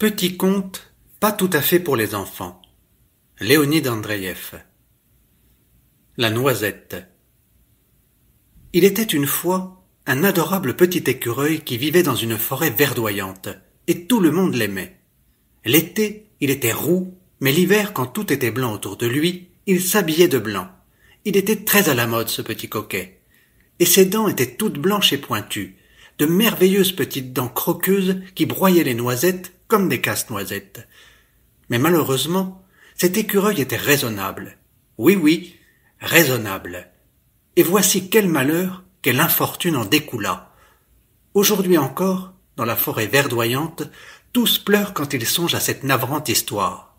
Petit conte, pas tout à fait pour les enfants. Léonide Andreïev. La noisette. Il était une fois un adorable petit écureuil qui vivait dans une forêt verdoyante, et tout le monde l'aimait. L'été, il était roux, mais l'hiver, quand tout était blanc autour de lui, il s'habillait de blanc. Il était très à la mode, ce petit coquet. Et ses dents étaient toutes blanches et pointues, de merveilleuses petites dents croqueuses qui broyaient les noisettes comme des casse-noisettes. Mais malheureusement, cet écureuil était raisonnable. Oui, raisonnable. Et voici quel malheur, quelle infortune en découla. Aujourd'hui encore, dans la forêt verdoyante, tous pleurent quand ils songent à cette navrante histoire.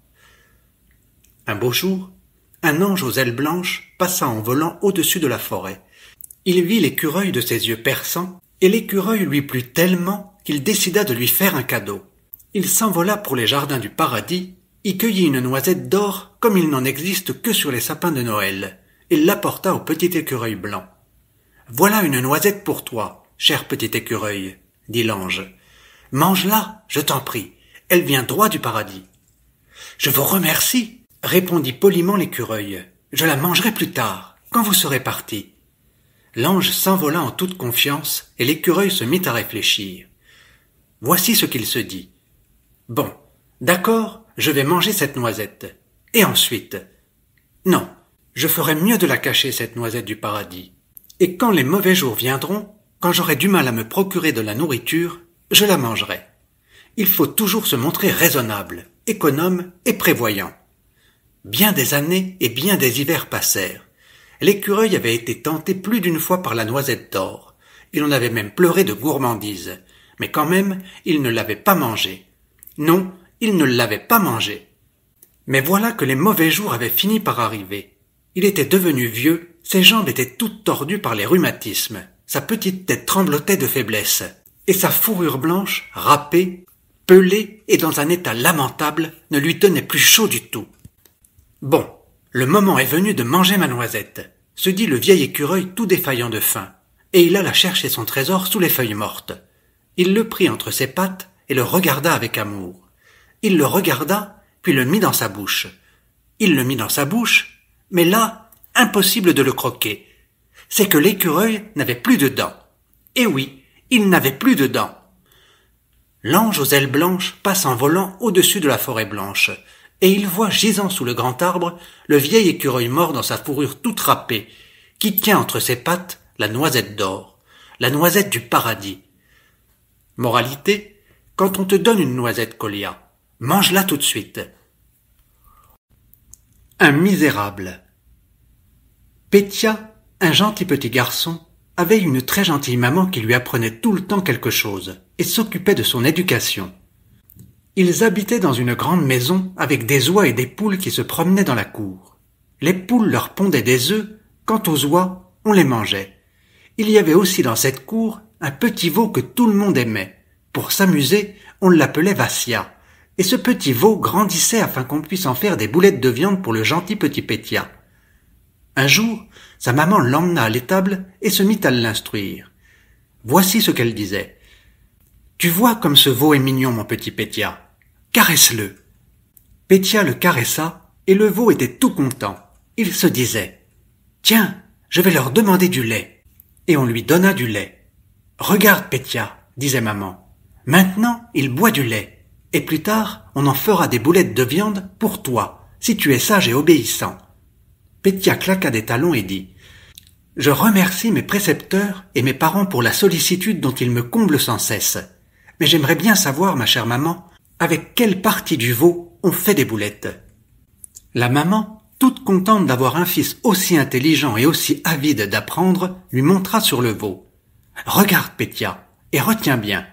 Un beau jour, un ange aux ailes blanches passa en volant au-dessus de la forêt. Il vit l'écureuil de ses yeux perçants, et l'écureuil lui plut tellement qu'il décida de lui faire un cadeau. Il s'envola pour les jardins du paradis, y cueillit une noisette d'or comme il n'en existe que sur les sapins de Noël, et l'apporta au petit écureuil blanc. « Voilà une noisette pour toi, cher petit écureuil, » dit l'ange. « Mange-la, je t'en prie, elle vient droit du paradis. »« Je vous remercie, » répondit poliment l'écureuil. « Je la mangerai plus tard, quand vous serez parti. » L'ange s'envola en toute confiance, et l'écureuil se mit à réfléchir. Voici ce qu'il se dit. « Bon, d'accord, je vais manger cette noisette. Et ensuite? Non, je ferai mieux de la cacher, cette noisette du paradis. Et quand les mauvais jours viendront, quand j'aurai du mal à me procurer de la nourriture, je la mangerai. Il faut toujours se montrer raisonnable, économe et prévoyant. » Bien des années et bien des hivers passèrent. L'écureuil avait été tenté plus d'une fois par la noisette d'or. Il en avait même pleuré de gourmandise. Mais quand même, il ne l'avait pas mangée. Non, il ne l'avait pas mangée. Mais voilà que les mauvais jours avaient fini par arriver. Il était devenu vieux, ses jambes étaient toutes tordues par les rhumatismes, sa petite tête tremblotait de faiblesse, et sa fourrure blanche, râpée, pelée et dans un état lamentable, ne lui tenait plus chaud du tout. Bon, le moment est venu de manger ma noisette, se dit le vieil écureuil tout défaillant de faim, et il alla chercher son trésor sous les feuilles mortes. Il le prit entre ses pattes et le regarda avec amour. Il le regarda, puis le mit dans sa bouche. Il le mit dans sa bouche, mais là, impossible de le croquer. C'est que l'écureuil n'avait plus de dents. Et oui, il n'avait plus de dents. L'ange aux ailes blanches passe en volant au-dessus de la forêt blanche, et il voit gisant sous le grand arbre le vieil écureuil mort dans sa fourrure toute râpée, qui tient entre ses pattes la noisette d'or, la noisette du paradis. Moralité, quand on te donne une noisette, Colia, mange-la tout de suite. Un misérable. Pétia, un gentil petit garçon, avait une très gentille maman qui lui apprenait tout le temps quelque chose et s'occupait de son éducation. Ils habitaient dans une grande maison avec des oies et des poules qui se promenaient dans la cour. Les poules leur pondaient des œufs, quant aux oies, on les mangeait. Il y avait aussi dans cette cour un petit veau que tout le monde aimait. Pour s'amuser, on l'appelait Vassia, et ce petit veau grandissait afin qu'on puisse en faire des boulettes de viande pour le gentil petit Pétia. Un jour, sa maman l'emmena à l'étable et se mit à l'instruire. Voici ce qu'elle disait. « Tu vois comme ce veau est mignon, mon petit Pétia. Caresse-le. » Pétia le caressa, et le veau était tout content. Il se disait « Tiens, je vais leur demander du lait. » Et on lui donna du lait. « Regarde, Pétia, » disait maman. « Maintenant, il boit du lait. Et plus tard, on en fera des boulettes de viande pour toi, si tu es sage et obéissant. » Pétia claqua des talons et dit « Je remercie mes précepteurs et mes parents pour la sollicitude dont ils me comblent sans cesse. Mais j'aimerais bien savoir, ma chère maman, avec quelle partie du veau on fait des boulettes. » La maman, toute contente d'avoir un fils aussi intelligent et aussi avide d'apprendre, lui montra sur le veau. « Regarde, Pétia, et retiens bien.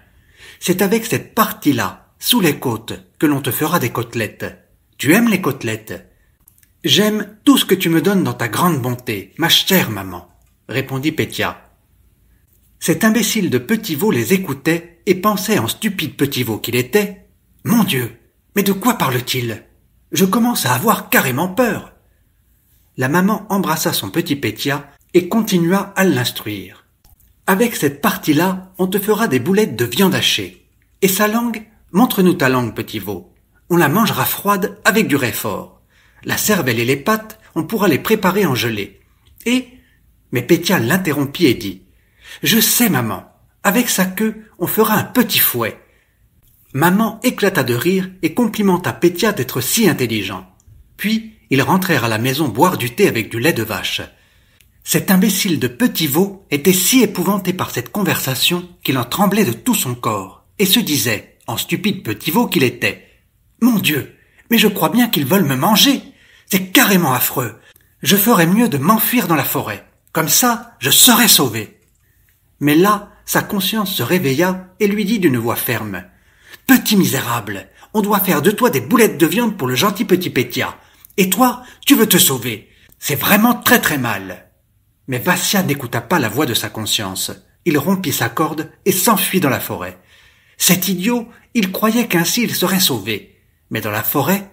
C'est avec cette partie-là, sous les côtes, que l'on te fera des côtelettes. Tu aimes les côtelettes ? » « J'aime tout ce que tu me donnes dans ta grande bonté, ma chère maman, » répondit Pétia. Cet imbécile de petit veau les écoutait et pensait en stupide petit veau qu'il était. « Mon Dieu, mais de quoi parle-t-il ? Je commence à avoir carrément peur. » La maman embrassa son petit Pétia et continua à l'instruire. « Avec cette partie-là, on te fera des boulettes de viande hachée. Et sa langue, Montre-nous ta langue, petit veau. On la mangera froide avec du réfort. La cervelle et les pattes, on pourra les préparer en gelée. Mais Pétia l'interrompit et dit « Je sais, maman. Avec sa queue, on fera un petit fouet. » Maman éclata de rire et complimenta Pétia d'être si intelligent. Puis, ils rentrèrent à la maison boire du thé avec du lait de vache. Cet imbécile de petit veau était si épouvanté par cette conversation qu'il en tremblait de tout son corps, et se disait, en stupide petit veau qu'il était, « Mon Dieu, mais je crois bien qu'ils veulent me manger. C'est carrément affreux. Je ferais mieux de m'enfuir dans la forêt. Comme ça, je serais sauvé. » Mais là, sa conscience se réveilla et lui dit d'une voix ferme, « Petit misérable, on doit faire de toi des boulettes de viande pour le gentil petit Pétia. Et toi, tu veux te sauver. C'est vraiment très très mal. » Mais Vassia n'écouta pas la voix de sa conscience. Il rompit sa corde et s'enfuit dans la forêt. Cet idiot, il croyait qu'ainsi il serait sauvé. Mais dans la forêt,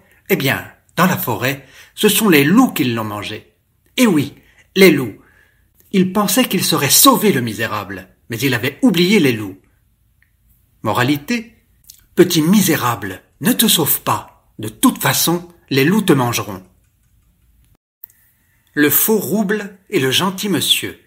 dans la forêt, ce sont les loups qui l'ont mangé. Et oui, les loups. Il pensait qu'il serait sauvé, le misérable, mais il avait oublié les loups. Moralité, petit misérable, ne te sauve pas. De toute façon, les loups te mangeront. Le faux rouble et le gentil monsieur.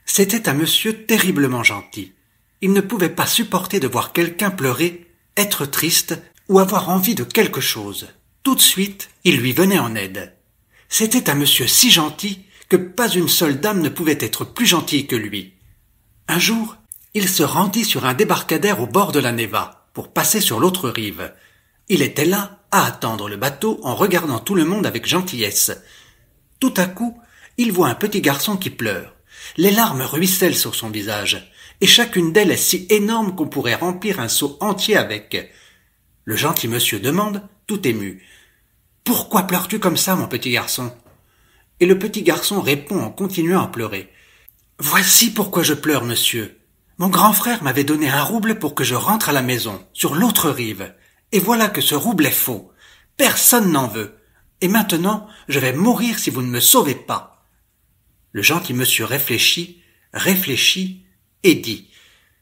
C'était un monsieur terriblement gentil. Il ne pouvait pas supporter de voir quelqu'un pleurer, être triste ou avoir envie de quelque chose. Tout de suite, il lui venait en aide. C'était un monsieur si gentil que pas une seule dame ne pouvait être plus gentille que lui. Un jour, il se rendit sur un débarcadère au bord de la Neva pour passer sur l'autre rive. Il était là à attendre le bateau en regardant tout le monde avec gentillesse. Tout à coup, il voit un petit garçon qui pleure. Les larmes ruissellent sur son visage, et chacune d'elles est si énorme qu'on pourrait remplir un seau entier avec. Le gentil monsieur demande, tout ému, « Pourquoi pleures-tu comme ça, mon petit garçon ?» Et le petit garçon répond en continuant à pleurer, « Voici pourquoi je pleure, monsieur. Mon grand frère m'avait donné un rouble pour que je rentre à la maison, sur l'autre rive, et voilà que ce rouble est faux. Personne n'en veut. Et maintenant, je vais mourir si vous ne me sauvez pas. » Le gentil monsieur réfléchit et dit,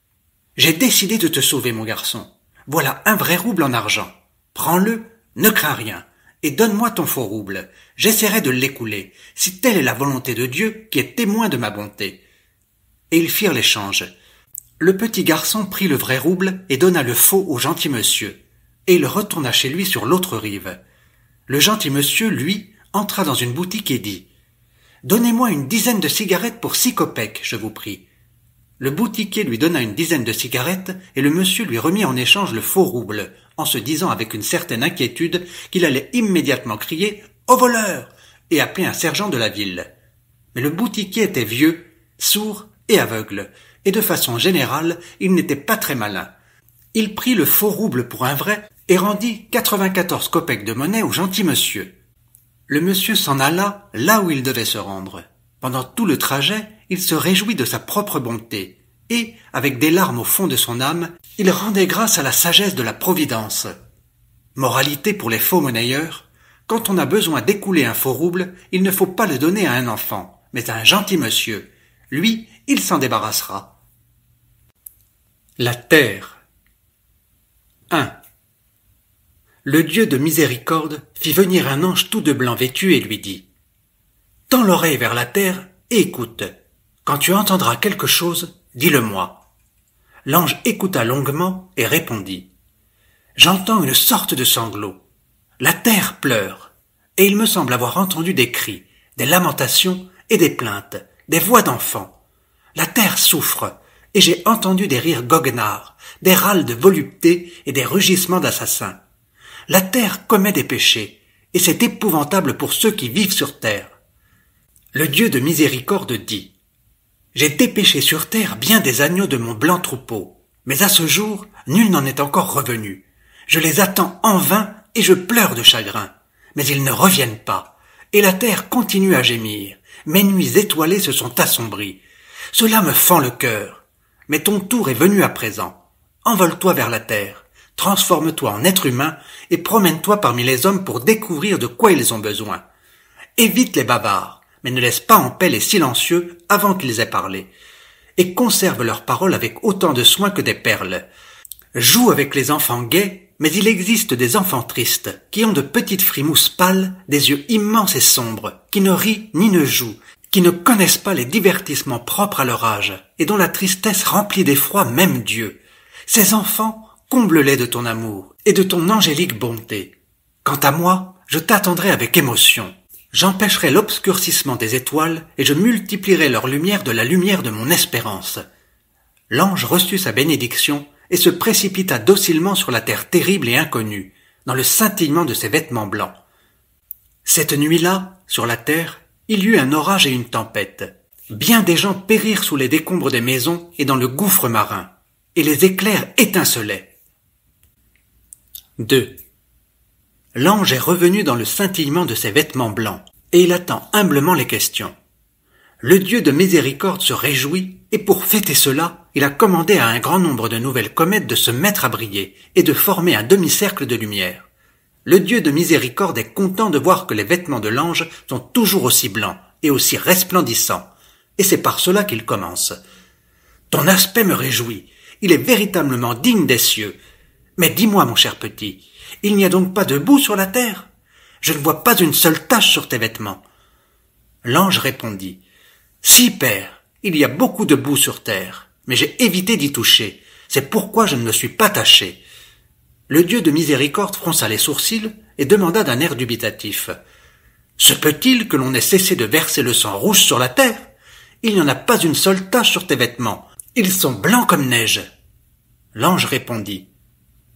« J'ai décidé de te sauver, mon garçon. Voilà un vrai rouble en argent. Prends-le, ne crains rien, et donne-moi ton faux rouble. J'essaierai de l'écouler, si telle est la volonté de Dieu qui est témoin de ma bonté. » Et ils firent l'échange. Le petit garçon prit le vrai rouble et donna le faux au gentil monsieur, et il retourna chez lui sur l'autre rive. Le gentil monsieur, lui, entra dans une boutique et dit « Donnez-moi une dizaine de cigarettes pour 6 kopecks, je vous prie. » Le boutiquier lui donna une dizaine de cigarettes et le monsieur lui remit en échange le faux rouble, en se disant avec une certaine inquiétude qu'il allait immédiatement crier « Au voleur !» et appeler un sergent de la ville. Mais le boutiquier était vieux, sourd et aveugle, et de façon générale, il n'était pas très malin. Il prit le faux rouble pour un vrai et rendit 94 kopecks de monnaie au gentil monsieur. Le monsieur s'en alla là où il devait se rendre. Pendant tout le trajet, il se réjouit de sa propre bonté, et, avec des larmes au fond de son âme, il rendait grâce à la sagesse de la Providence. Moralité pour les faux monnayeurs, quand on a besoin d'écouler un faux rouble, il ne faut pas le donner à un enfant, mais à un gentil monsieur. Lui, il s'en débarrassera. La terre. 1. Le Dieu de miséricorde fit venir un ange tout de blanc vêtu et lui dit « Tends l'oreille vers la terre et écoute. Quand tu entendras quelque chose, dis-le-moi. » L'ange écouta longuement et répondit « J'entends une sorte de sanglot. La terre pleure, et il me semble avoir entendu des cris, des lamentations et des plaintes, des voix d'enfants. La terre souffre, et j'ai entendu des rires goguenards, des râles de volupté et des rugissements d'assassins. La terre commet des péchés, et c'est épouvantable pour ceux qui vivent sur terre. Le Dieu de miséricorde dit « J'ai dépêché sur terre bien des agneaux de mon blanc troupeau, mais à ce jour, nul n'en est encore revenu. Je les attends en vain et je pleure de chagrin, mais ils ne reviennent pas, et la terre continue à gémir. Mes nuits étoilées se sont assombries. Cela me fend le cœur. Mais ton tour est venu à présent. Envole-toi vers la terre, transforme-toi en être humain et promène-toi parmi les hommes pour découvrir de quoi ils ont besoin. Évite les bavards, mais ne laisse pas en paix les silencieux avant qu'ils aient parlé, et conserve leurs paroles avec autant de soin que des perles. Joue avec les enfants gais, mais il existe des enfants tristes, qui ont de petites frimousses pâles, des yeux immenses et sombres, qui ne rient ni ne jouent, qui ne connaissent pas les divertissements propres à leur âge, et dont la tristesse remplit d'effroi même Dieu. Ces enfants, comble-les de ton amour, et de ton angélique bonté. Quant à moi, je t'attendrai avec émotion. J'empêcherai l'obscurcissement des étoiles, et je multiplierai leur lumière de la lumière de mon espérance. L'ange reçut sa bénédiction, et se précipita docilement sur la terre terrible et inconnue, dans le scintillement de ses vêtements blancs. Cette nuit-là, sur la terre, il y eut un orage et une tempête. Bien des gens périrent sous les décombres des maisons et dans le gouffre marin, et les éclairs étincelaient. 2. L'ange est revenu dans le scintillement de ses vêtements blancs, et il attend humblement les questions. Le Dieu de miséricorde se réjouit, et pour fêter cela, il a commandé à un grand nombre de nouvelles comètes de se mettre à briller et de former un demi-cercle de lumière. Le Dieu de miséricorde est content de voir que les vêtements de l'ange sont toujours aussi blancs et aussi resplendissants, et c'est par cela qu'il commence. Ton aspect me réjouit, il est véritablement digne des cieux. Mais dis-moi, mon cher petit, il n'y a donc pas de boue sur la terre? Je ne vois pas une seule tache sur tes vêtements. L'ange répondit, si, père, il y a beaucoup de boue sur terre, mais j'ai évité d'y toucher, c'est pourquoi je ne me suis pas taché. Le Dieu de miséricorde fronça les sourcils et demanda d'un air dubitatif. Se peut-il que l'on ait cessé de verser le sang rouge sur la terre? Il n'y en a pas une seule tache sur tes vêtements, ils sont blancs comme neige. L'ange répondit,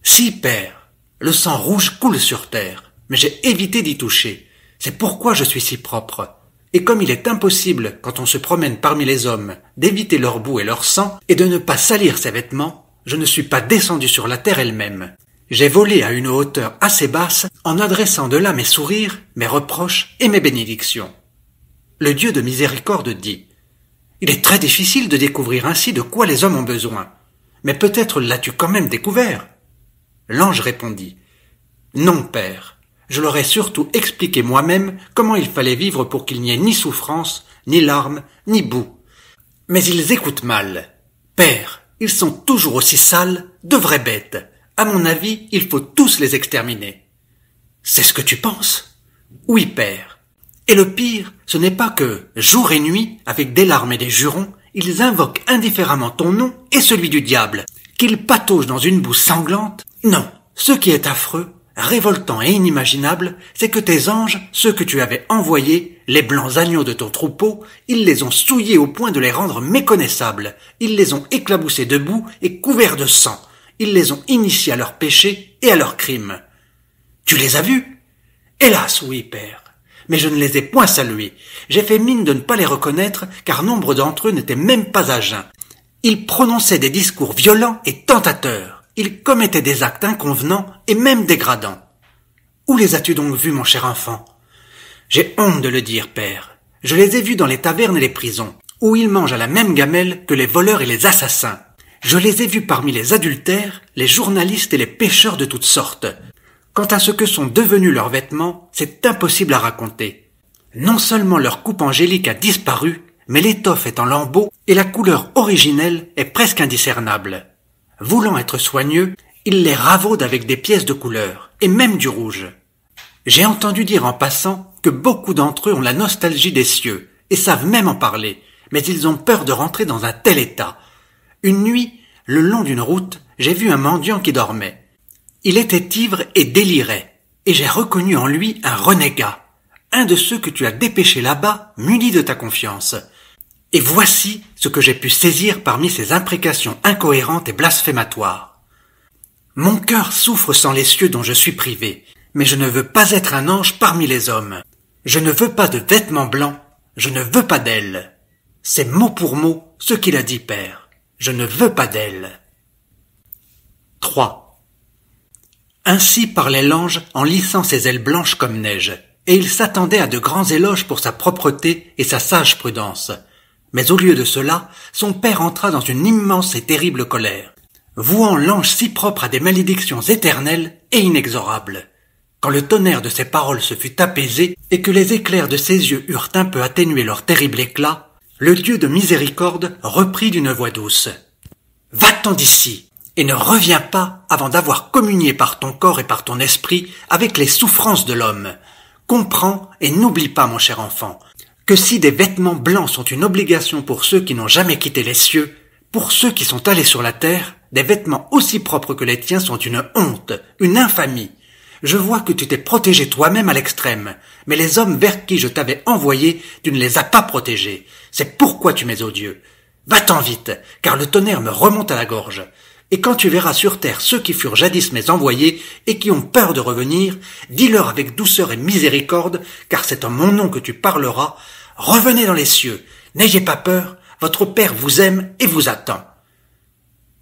si, père, le sang rouge coule sur terre, mais j'ai évité d'y toucher, c'est pourquoi je suis si propre. Et comme il est impossible, quand on se promène parmi les hommes, d'éviter leur boue et leur sang, et de ne pas salir ses vêtements, je ne suis pas descendu sur la terre elle-même. J'ai volé à une hauteur assez basse, en adressant de là mes sourires, mes reproches et mes bénédictions. Le Dieu de miséricorde dit, il est très difficile de découvrir ainsi de quoi les hommes ont besoin, mais peut-être l'as-tu quand même découvert. L'ange répondit, non, père. Je leur ai surtout expliqué moi-même comment il fallait vivre pour qu'il n'y ait ni souffrance, ni larmes, ni boue. Mais ils écoutent mal. Père, ils sont toujours aussi sales, de vraies bêtes. À mon avis, il faut tous les exterminer. C'est ce que tu penses? Oui, père. Et le pire, ce n'est pas que, jour et nuit, avec des larmes et des jurons, ils invoquent indifféremment ton nom et celui du diable, qu'ils pataugent dans une boue sanglante. Non, ce qui est affreux, révoltant et inimaginable, c'est que tes anges, ceux que tu avais envoyés, les blancs agneaux de ton troupeau, ils les ont souillés au point de les rendre méconnaissables, ils les ont éclaboussés de boue et couverts de sang, ils les ont initiés à leurs péchés et à leurs crimes. Tu les as vus? Hélas, oui, père, mais je ne les ai point salués. J'ai fait mine de ne pas les reconnaître, car nombre d'entre eux n'étaient même pas à jeun. Ils prononçaient des discours violents et tentateurs. Ils commettaient des actes inconvenants et même dégradants. Où les as-tu donc vus, mon cher enfant? J'ai honte de le dire, père. Je les ai vus dans les tavernes et les prisons, où ils mangent à la même gamelle que les voleurs et les assassins. Je les ai vus parmi les adultères, les journalistes et les pêcheurs de toutes sortes. Quant à ce que sont devenus leurs vêtements, c'est impossible à raconter. Non seulement leur coupe angélique a disparu, mais l'étoffe est en lambeaux et la couleur originelle est presque indiscernable. Voulant être soigneux, ils les ravaudent avec des pièces de couleur, et même du rouge. J'ai entendu dire en passant que beaucoup d'entre eux ont la nostalgie des cieux, et savent même en parler, mais ils ont peur de rentrer dans un tel état. Une nuit, le long d'une route, j'ai vu un mendiant qui dormait. Il était ivre et délirait, et j'ai reconnu en lui un renégat, un de ceux que tu as dépêchés là-bas, muni de ta confiance. Et voici ce que j'ai pu saisir parmi ces imprécations incohérentes et blasphématoires. Mon cœur souffre sans les cieux dont je suis privé, mais je ne veux pas être un ange parmi les hommes. Je ne veux pas de vêtements blancs, je ne veux pas d'elle. C'est mot pour mot ce qu'il a dit, père. Je ne veux pas d'elle. 3. Ainsi parlait l'ange en lissant ses ailes blanches comme neige, et il s'attendait à de grands éloges pour sa propreté et sa sage prudence. Mais au lieu de cela, son père entra dans une immense et terrible colère, vouant l'ange si propre à des malédictions éternelles et inexorables. Quand le tonnerre de ses paroles se fut apaisé et que les éclairs de ses yeux eurent un peu atténué leur terrible éclat, le Dieu de miséricorde reprit d'une voix douce. « Va-t'en d'ici, et ne reviens pas avant d'avoir communié par ton corps et par ton esprit avec les souffrances de l'homme. Comprends et n'oublie pas, mon cher enfant, que si des vêtements blancs sont une obligation pour ceux qui n'ont jamais quitté les cieux, pour ceux qui sont allés sur la terre, des vêtements aussi propres que les tiens sont une honte, une infamie. Je vois que tu t'es protégé toi-même à l'extrême, mais les hommes vers qui je t'avais envoyé, tu ne les as pas protégés. C'est pourquoi tu m'es odieux. Va-t'en vite, car le tonnerre me remonte à la gorge. Et quand tu verras sur terre ceux qui furent jadis mes envoyés et qui ont peur de revenir, dis-leur avec douceur et miséricorde, car c'est en mon nom que tu parleras, revenez dans les cieux, n'ayez pas peur, votre Père vous aime et vous attend.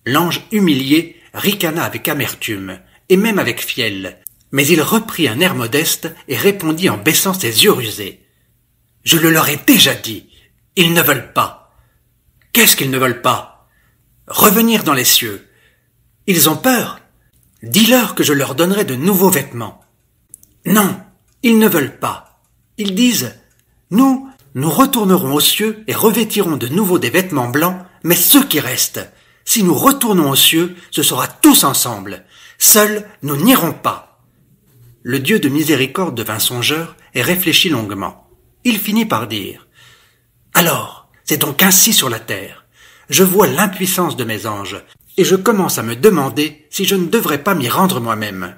L'ange humilié ricana avec amertume, et même avec fiel, mais il reprit un air modeste et répondit en baissant ses yeux rusés. « Je le leur ai déjà dit, ils ne veulent pas. »« Qu'est-ce qu'ils ne veulent pas ?»« Revenir dans les cieux. » « Ils ont peur. Dis-leur que je leur donnerai de nouveaux vêtements. »« Non, ils ne veulent pas. Ils disent, nous retournerons aux cieux et revêtirons de nouveau des vêtements blancs, mais ceux qui restent, si nous retournons aux cieux, ce sera tous ensemble. Seuls, nous n'irons pas. » Le Dieu de miséricorde devint songeur et réfléchit longuement. Il finit par dire, « Alors, c'est donc ainsi sur la terre. Je vois l'impuissance de mes anges, et je commence à me demander si je ne devrais pas m'y rendre moi-même. »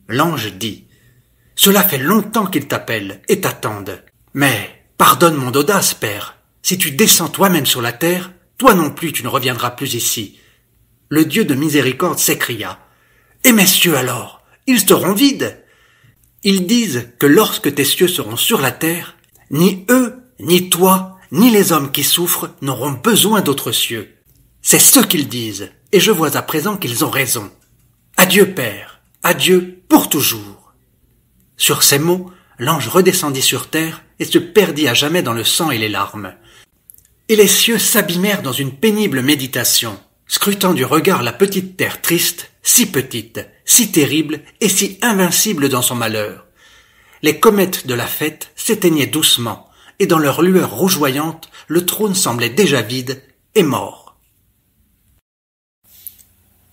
L'ange dit, « Cela fait longtemps qu'ils t'appellent et t'attendent. Mais pardonne mon audace, Père. Si tu descends toi-même sur la terre, toi non plus tu ne reviendras plus ici. » Le Dieu de miséricorde s'écria, « Et mes cieux alors, ils seront vides. Ils disent que lorsque tes cieux seront sur la terre, ni eux, ni toi, ni les hommes qui souffrent n'auront besoin d'autres cieux. C'est ce qu'ils disent, et je vois à présent qu'ils ont raison. Adieu, Père, adieu pour toujours. » Sur ces mots, l'ange redescendit sur terre et se perdit à jamais dans le sang et les larmes. Et les cieux s'abîmèrent dans une pénible méditation, scrutant du regard la petite terre triste, si petite, si terrible et si invincible dans son malheur. Les comètes de la fête s'éteignaient doucement, et dans leur lueur rougeoyante, le trône semblait déjà vide et mort.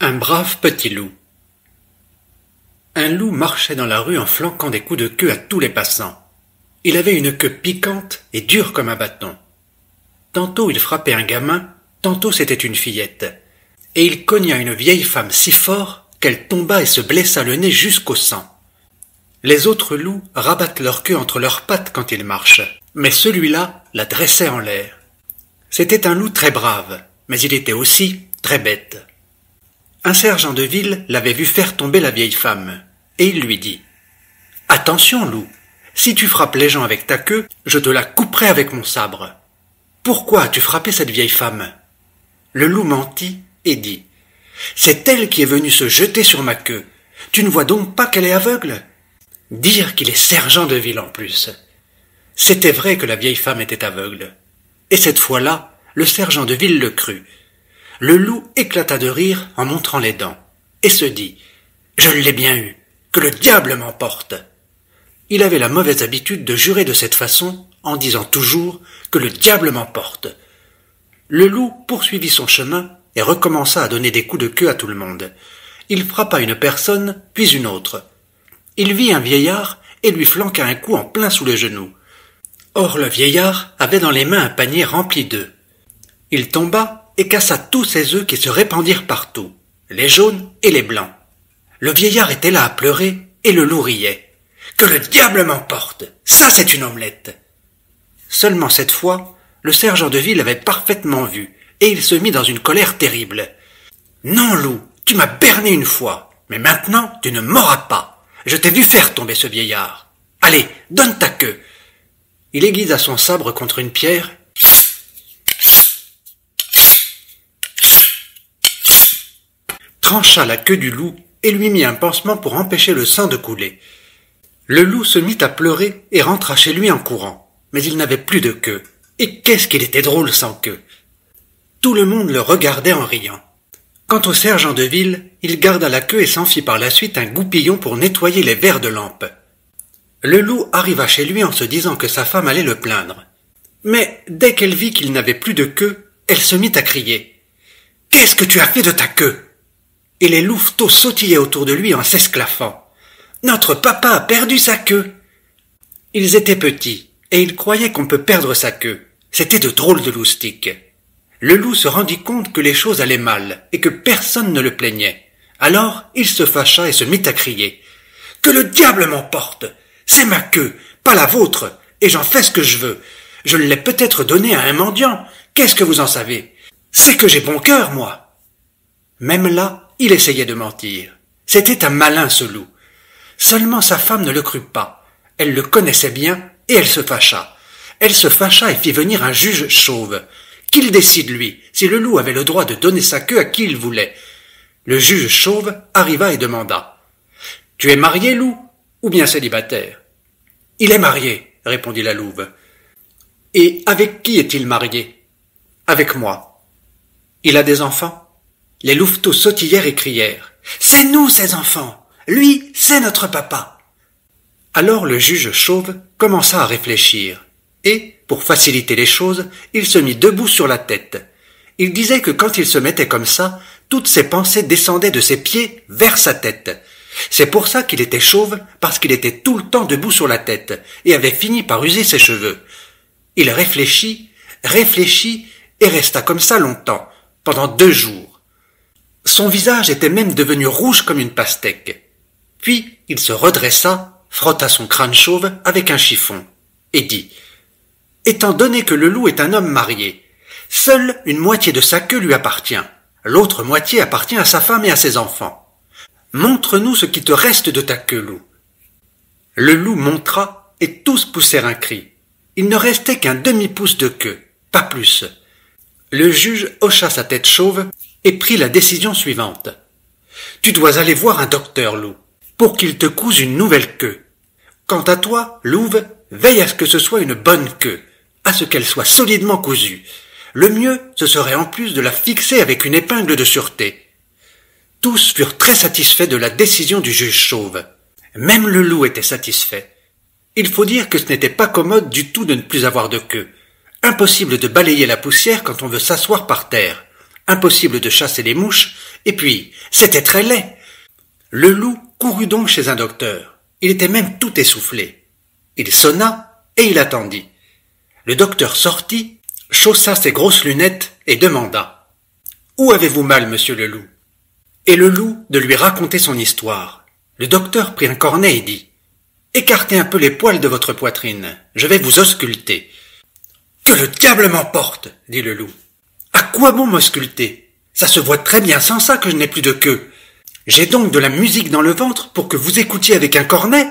Un brave petit loup. Un loup marchait dans la rue en flanquant des coups de queue à tous les passants. Il avait une queue piquante et dure comme un bâton. Tantôt il frappait un gamin, tantôt c'était une fillette. Et il cogna une vieille femme si fort qu'elle tomba et se blessa le nez jusqu'au sang. Les autres loups rabattent leur queue entre leurs pattes quand ils marchent, mais celui-là la dressait en l'air. C'était un loup très brave, mais il était aussi très bête. Un sergent de ville l'avait vu faire tomber la vieille femme, et il lui dit « Attention, loup, si tu frappes les gens avec ta queue, je te la couperai avec mon sabre. Pourquoi as-tu frappé cette vieille femme ?» Le loup mentit et dit « C'est elle qui est venue se jeter sur ma queue. Tu ne vois donc pas qu'elle est aveugle ?» Dire qu'il est sergent de ville en plus. C'était vrai que la vieille femme était aveugle. Et cette fois-là, le sergent de ville le crut. Le loup éclata de rire en montrant les dents, et se dit « Je l'ai bien eu, que le diable m'emporte !» Il avait la mauvaise habitude de jurer de cette façon, en disant toujours que le diable m'emporte. Le loup poursuivit son chemin et recommença à donner des coups de queue à tout le monde. Il frappa une personne, puis une autre. Il vit un vieillard et lui flanqua un coup en plein sous le genou. Or le vieillard avait dans les mains un panier rempli d'œufs. Il tomba et cassa tous ses œufs qui se répandirent partout, les jaunes et les blancs. Le vieillard était là à pleurer et le loup riait. « Que le diable m'emporte! Ça c'est une omelette !» Seulement cette fois, le sergent de ville avait parfaitement vu, et il se mit dans une colère terrible. « Non, loup, tu m'as berné une fois, mais maintenant tu ne m'auras pas. Je t'ai vu faire tomber ce vieillard. Allez, donne ta queue !» Il aiguisa son sabre contre une pierre, trancha la queue du loup et lui mit un pansement pour empêcher le sang de couler. Le loup se mit à pleurer et rentra chez lui en courant, mais il n'avait plus de queue, et qu'est-ce qu'il était drôle sans queue. Tout le monde le regardait en riant. Quant au sergent de ville, il garda la queue et s'en fit par la suite un goupillon pour nettoyer les verres de lampe. Le loup arriva chez lui en se disant que sa femme allait le plaindre. Mais dès qu'elle vit qu'il n'avait plus de queue, elle se mit à crier. « Qu'est-ce que tu as fait de ta queue ? et les louveteaux sautillaient autour de lui en s'esclaffant. « Notre papa a perdu sa queue !» Ils étaient petits, et ils croyaient qu'on peut perdre sa queue. C'était de drôles de loustiques. Le loup se rendit compte que les choses allaient mal, et que personne ne le plaignait. Alors il se fâcha et se mit à crier. « Que le diable m'emporte! C'est ma queue, pas la vôtre, et j'en fais ce que je veux. Je l'ai peut-être donnée à un mendiant. Qu'est-ce que vous en savez? C'est que j'ai bon cœur, moi. » Même là, il essayait de mentir. C'était un malin, ce loup. Seulement sa femme ne le crut pas. Elle le connaissait bien, et elle se fâcha. Elle se fâcha et fit venir un juge chauve. Qu'il décide, lui, si le loup avait le droit de donner sa queue à qui il voulait. Le juge chauve arriva et demanda. « Tu es marié, loup, ou bien célibataire ?»« Il est marié, » répondit la louve. « Et avec qui est-il marié ?»« Avec moi. »« Il a des enfants ?» Les louveteaux sautillèrent et crièrent. « C'est nous, ces enfants! Lui, c'est notre papa !» Alors le juge chauve commença à réfléchir, et, pour faciliter les choses, il se mit debout sur la tête. Il disait que quand il se mettait comme ça, toutes ses pensées descendaient de ses pieds vers sa tête. C'est pour ça qu'il était chauve, parce qu'il était tout le temps debout sur la tête, et avait fini par user ses cheveux. Il réfléchit, et resta comme ça longtemps, pendant 2 jours. Son visage était même devenu rouge comme une pastèque. Puis il se redressa, frotta son crâne chauve avec un chiffon, et dit « Étant donné que le loup est un homme marié, seule une moitié de sa queue lui appartient, l'autre moitié appartient à sa femme et à ses enfants. Montre-nous ce qui te reste de ta queue, loup. » Le loup montra, et tous poussèrent un cri. Il ne restait qu'un demi-pouce de queue, pas plus. Le juge hocha sa tête chauve et prit la décision suivante. « Tu dois aller voir un docteur, loup, pour qu'il te couse une nouvelle queue. Quant à toi, louve, veille à ce que ce soit une bonne queue, à ce qu'elle soit solidement cousue. Le mieux, ce serait en plus de la fixer avec une épingle de sûreté. » Tous furent très satisfaits de la décision du juge chauve. Même le loup était satisfait. Il faut dire que ce n'était pas commode du tout de ne plus avoir de queue. Impossible de balayer la poussière quand on veut s'asseoir par terre. Impossible de chasser les mouches, et puis, c'était très laid. Le loup courut donc chez un docteur. Il était même tout essoufflé. Il sonna, et il attendit. Le docteur sortit, chaussa ses grosses lunettes, et demanda. « Où avez-vous mal, monsieur le loup ?» Et le loup de lui raconter son histoire. Le docteur prit un cornet et dit. « Écartez un peu les poils de votre poitrine, je vais vous ausculter. »« Que le diable m'emporte !» dit le loup. « À quoi bon m'ausculter? Ça se voit très bien sans ça que je n'ai plus de queue. J'ai donc de la musique dans le ventre pour que vous écoutiez avec un cornet ?»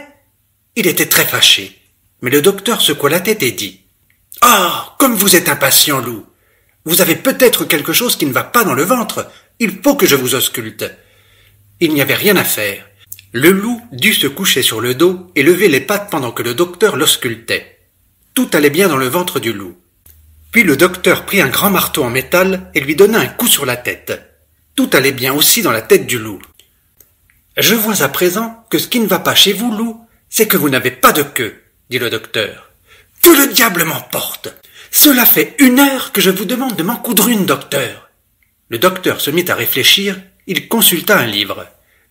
Il était très fâché, mais le docteur secoua la tête et dit. « Ah, comme vous êtes impatient, loup! Vous avez peut-être quelque chose qui ne va pas dans le ventre. Il faut que je vous ausculte. » Il n'y avait rien à faire. Le loup dut se coucher sur le dos et lever les pattes pendant que le docteur l'auscultait. Tout allait bien dans le ventre du loup. Puis le docteur prit un grand marteau en métal et lui donna un coup sur la tête. Tout allait bien aussi dans la tête du loup. « Je vois à présent que ce qui ne va pas chez vous, loup, c'est que vous n'avez pas de queue, » dit le docteur. « Que le diable m'emporte! Cela fait 1 heure que je vous demande de m'en coudre une, docteur. » Le docteur se mit à réfléchir, il consulta un livre.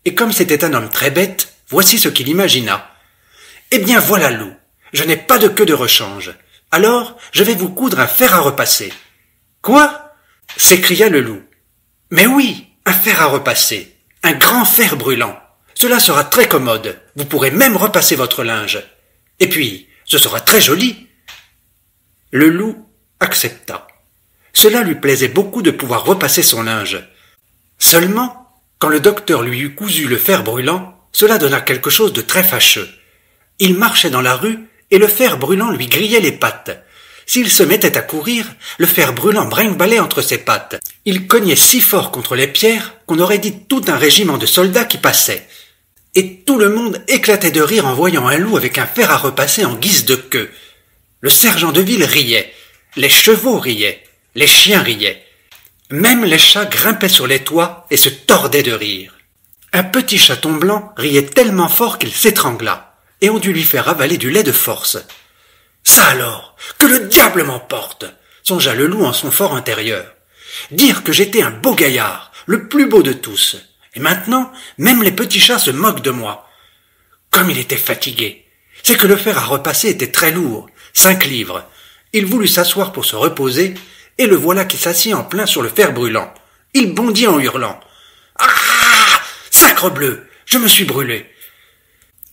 Et comme c'était un homme très bête, voici ce qu'il imagina. « Eh bien voilà, loup, je n'ai pas de queue de rechange. Alors, je vais vous coudre un fer à repasser. »« Quoi ?» s'écria le loup. « Mais oui, un fer à repasser, un grand fer brûlant. Cela sera très commode, vous pourrez même repasser votre linge. Et puis, ce sera très joli. » Le loup accepta. Cela lui plaisait beaucoup de pouvoir repasser son linge. Seulement, quand le docteur lui eut cousu le fer brûlant, cela donna quelque chose de très fâcheux. Il marchait dans la rue et le fer brûlant lui grillait les pattes. S'il se mettait à courir, le fer brûlant brinque-ballait entre ses pattes. Il cognait si fort contre les pierres qu'on aurait dit tout un régiment de soldats qui passait. Et tout le monde éclatait de rire en voyant un loup avec un fer à repasser en guise de queue. Le sergent de ville riait, les chevaux riaient, les chiens riaient. Même les chats grimpaient sur les toits et se tordaient de rire. Un petit chaton blanc riait tellement fort qu'il s'étrangla, et on dut lui faire avaler du lait de force. « Ça alors, que le diable m'emporte !» songea le loup en son fort intérieur. « Dire que j'étais un beau gaillard, le plus beau de tous, Et maintenant, même les petits chats se moquent de moi. Comme il était fatigué. C'est que le fer à repasser était très lourd, 5 livres. Il voulut s'asseoir pour se reposer, et le voilà qui s'assit en plein sur le fer brûlant. Il bondit en hurlant. « Ah! Sacrebleu! Je me suis brûlé !»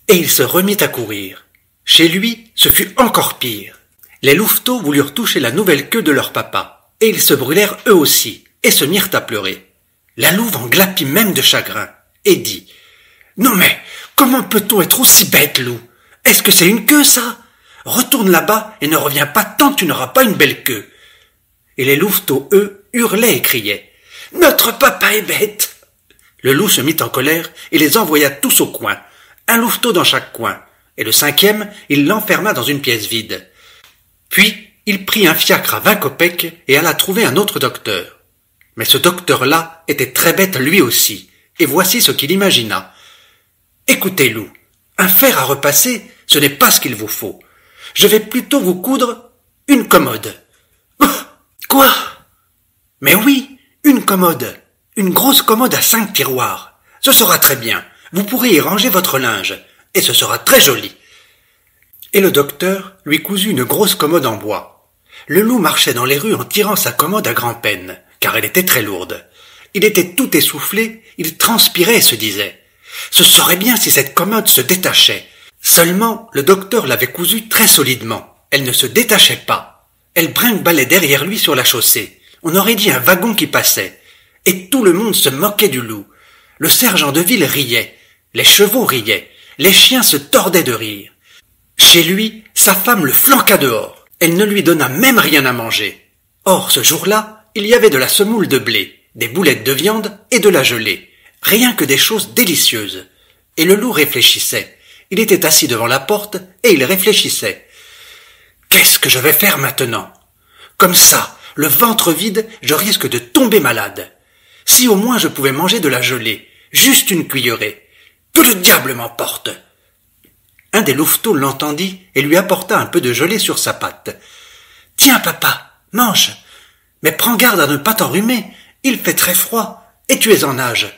Et il se remit à courir. Chez lui, ce fut encore pire. Les louveteaux voulurent toucher la nouvelle queue de leur papa, et ils se brûlèrent eux aussi, et se mirent à pleurer. La louve en glapit même de chagrin, et dit « Non mais, comment peut-on être aussi bête, loup? Est-ce que c'est une queue, ça? Retourne là-bas et ne reviens pas tant que tu n'auras pas une belle queue. » Et les louveteaux, eux, hurlaient et criaient « Notre papa est bête !» Le loup se mit en colère et les envoya tous au coin, un louveteau dans chaque coin, et le 5e, il l'enferma dans une pièce vide. Puis, il prit un fiacre à 20 kopecks et alla trouver un autre docteur. Mais ce docteur-là était très bête lui aussi, et voici ce qu'il imagina. « Écoutez, loup, un fer à repasser, ce n'est pas ce qu'il vous faut. Je vais plutôt vous coudre une commode. »« Quoi ?»« Mais oui, une commode, une grosse commode à 5 tiroirs. Ce sera très bien, vous pourrez y ranger votre linge, et ce sera très joli. » Et le docteur lui cousit une grosse commode en bois. Le loup marchait dans les rues en tirant sa commode à grand-peine, car elle était très lourde. Il était tout essoufflé, il transpirait et se disait « Ce serait bien si cette commode se détachait. » Seulement, le docteur l'avait cousue très solidement. Elle ne se détachait pas. Elle brinque-ballait derrière lui sur la chaussée. On aurait dit un wagon qui passait. Et tout le monde se moquait du loup. Le sergent de ville riait. Les chevaux riaient. Les chiens se tordaient de rire. Chez lui, sa femme le flanqua dehors. Elle ne lui donna même rien à manger. Or, ce jour-là, il y avait de la semoule de blé, des boulettes de viande et de la gelée. Rien que des choses délicieuses. Et le loup réfléchissait. Il était assis devant la porte et il réfléchissait. « Qu'est-ce que je vais faire maintenant? Comme ça, le ventre vide, je risque de tomber malade. Si au moins je pouvais manger de la gelée, juste une cuillerée. Que le diable m'emporte !» Un des louveteaux l'entendit et lui apporta un peu de gelée sur sa patte. « Tiens, papa, mange. Mais prends garde à ne pas t'enrhumer. Il fait très froid et tu es en nage. »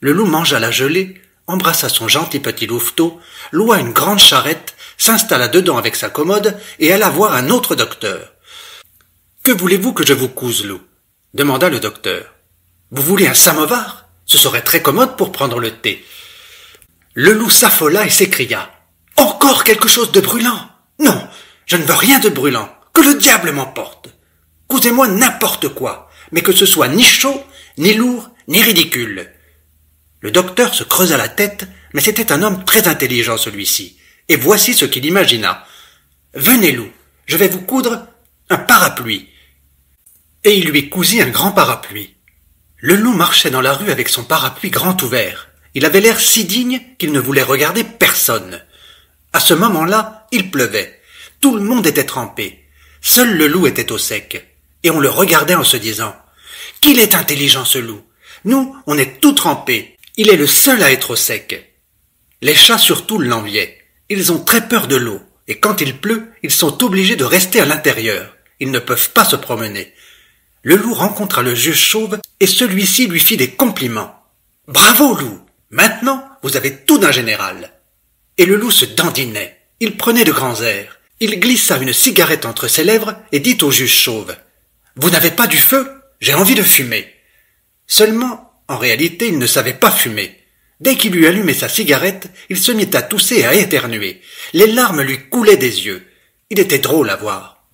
Le loup mangea la gelée, embrassa son gentil petit louveteau, loua une grande charrette, s'installa dedans avec sa commode et alla voir un autre docteur. « Que voulez-vous que je vous couse, loup ?» demanda le docteur. « Vous voulez un samovar? Ce serait très commode pour prendre le thé. » Le loup s'affola et s'écria. « Encore quelque chose de brûlant? Non, je ne veux rien de brûlant, que le diable m'emporte. Cousez-moi n'importe quoi, mais que ce soit ni chaud, ni lourd, ni ridicule. » Le docteur se creusa la tête, mais c'était un homme très intelligent celui-ci, et voici ce qu'il imagina. « Venez, loup, je vais vous coudre un parapluie. » Et il lui cousit un grand parapluie. Le loup marchait dans la rue avec son parapluie grand ouvert. Il avait l'air si digne qu'il ne voulait regarder personne. À ce moment-là, il pleuvait. Tout le monde était trempé. Seul le loup était au sec. Et on le regardait en se disant « Qu'il est intelligent ce loup! Nous, on est tout trempés. Il est le seul à être au sec. » Les chats surtout l'enviaient. Ils ont très peur de l'eau. Et quand il pleut, ils sont obligés de rester à l'intérieur. Ils ne peuvent pas se promener. Le loup rencontra le juge chauve et celui-ci lui fit des compliments. « Bravo, loup! Maintenant, vous avez tout d'un général. » Et le loup se dandinait. Il prenait de grands airs. Il glissa une cigarette entre ses lèvres et dit au juge chauve « Vous n'avez pas du feu? J'ai envie de fumer. » Seulement, en réalité, il ne savait pas fumer. Dès qu'il eut allumé sa cigarette, il se mit à tousser et à éternuer. Les larmes lui coulaient des yeux. Il était drôle à voir.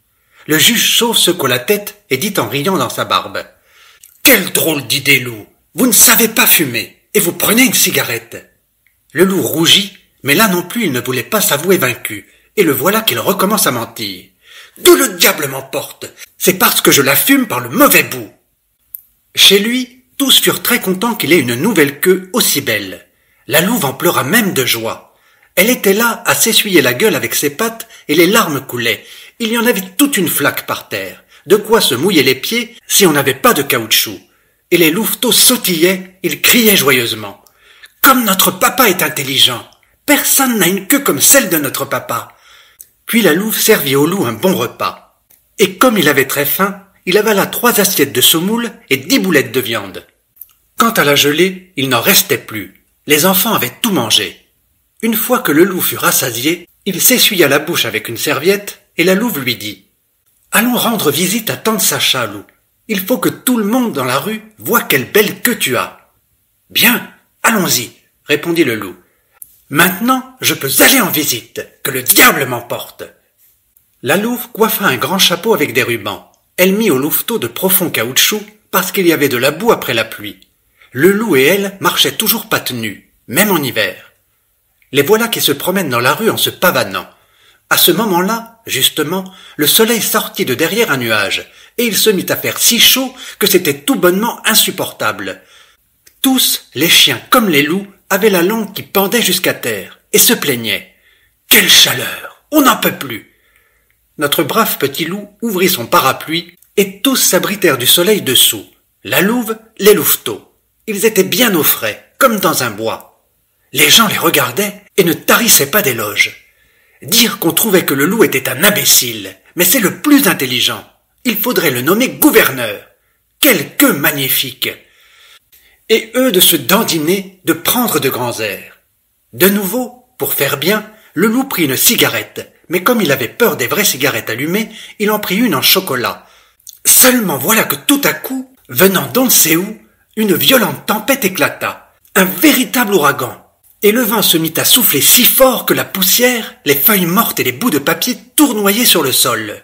Le juge chauve secoua la tête et dit en riant dans sa barbe « Quelle drôle d'idée, loup! Vous ne savez pas fumer, et vous prenez une cigarette. » Le loup rougit, mais là non plus il ne voulait pas s'avouer vaincu, et le voilà qu'il recommence à mentir. « Que le diable m'emporte! C'est parce que je la fume par le mauvais bout. » Chez lui, tous furent très contents qu'il ait une nouvelle queue aussi belle. La louve en pleura même de joie. Elle était là à s'essuyer la gueule avec ses pattes et les larmes coulaient. Il y en avait toute une flaque par terre. De quoi se mouiller les pieds si on n'avait pas de caoutchouc. Et les louveteaux sautillaient, ils criaient joyeusement. « Comme notre papa est intelligent! Personne n'a une queue comme celle de notre papa. » Puis la louve servit au loup un bon repas. Et comme il avait très faim, il avala 3 assiettes de semoule et 10 boulettes de viande. Quant à la gelée, il n'en restait plus. Les enfants avaient tout mangé. Une fois que le loup fut rassasié, il s'essuya la bouche avec une serviette et la louve lui dit « Allons rendre visite à tante Sacha, loup. Il faut que tout le monde dans la rue voie quelle belle queue tu as. »« Bien, allons-y, » répondit le loup. « Maintenant, je peux aller en visite, que le diable m'emporte. » La louve coiffa un grand chapeau avec des rubans. Elle mit au louveteau de profonds caoutchoucs parce qu'il y avait de la boue après la pluie. Le loup et elle marchaient toujours pattes nues, même en hiver. Les voilà qui se promènent dans la rue en se pavanant. À ce moment-là, justement, le soleil sortit de derrière un nuage, et il se mit à faire si chaud que c'était tout bonnement insupportable. Tous, les chiens comme les loups, avaient la langue qui pendait jusqu'à terre, et se plaignaient. « Quelle chaleur! On n'en peut plus !» Notre brave petit loup ouvrit son parapluie, et tous s'abritèrent du soleil dessous. La louve, les louveteaux. Ils étaient bien au frais, comme dans un bois. Les gens les regardaient et ne tarissaient pas d'éloges. Dire qu'on trouvait que le loup était un imbécile, mais c'est le plus intelligent. Il faudrait le nommer gouverneur. Quelle queue magnifique! Et eux de se dandiner, de prendre de grands airs. De nouveau, pour faire bien, le loup prit une cigarette, mais comme il avait peur des vraies cigarettes allumées, il en prit une en chocolat. Seulement voilà que tout à coup, venant d'on ne sait où, une violente tempête éclata, un véritable ouragan, et le vent se mit à souffler si fort que la poussière, les feuilles mortes et les bouts de papier tournoyaient sur le sol.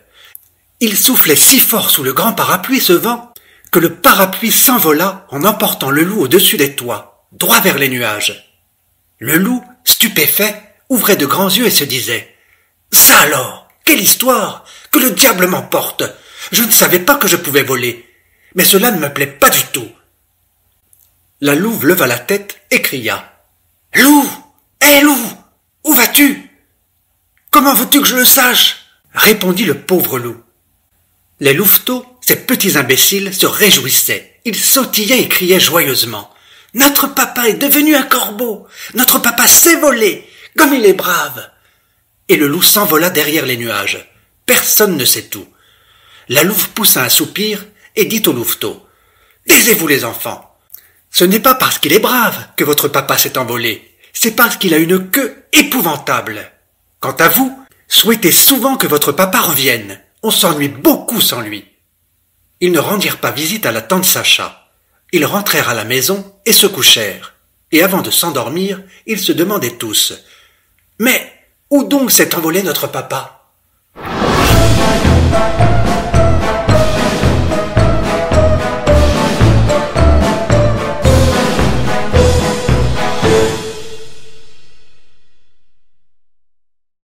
Il soufflait si fort sous le grand parapluie ce vent, que le parapluie s'envola en emportant le loup au-dessus des toits, droit vers les nuages. Le loup, stupéfait, ouvrait de grands yeux et se disait « Ça alors, quelle histoire! Que le diable m'emporte! Je ne savais pas que je pouvais voler, mais cela ne me plaît pas du tout. » La louve leva la tête et cria « Loup! Hé loup! Où vas-tu? »« Comment veux-tu que je le sache ?» répondit le pauvre loup. Les louveteaux, ces petits imbéciles, se réjouissaient. Ils sautillaient et criaient joyeusement « Notre papa est devenu un corbeau! Notre papa sait voler! Comme il est brave !» Et le loup s'envola derrière les nuages. Personne ne sait tout. La louve poussa un soupir et dit aux louveteaux « Taisez-vous les enfants! Ce n'est pas parce qu'il est brave que votre papa s'est envolé, c'est parce qu'il a une queue épouvantable. Quant à vous, souhaitez souvent que votre papa revienne, on s'ennuie beaucoup sans lui. » Ils ne rendirent pas visite à la tante Sacha. Ils rentrèrent à la maison et se couchèrent. Et avant de s'endormir, ils se demandaient tous « Mais où donc s'est envolé notre papa ?»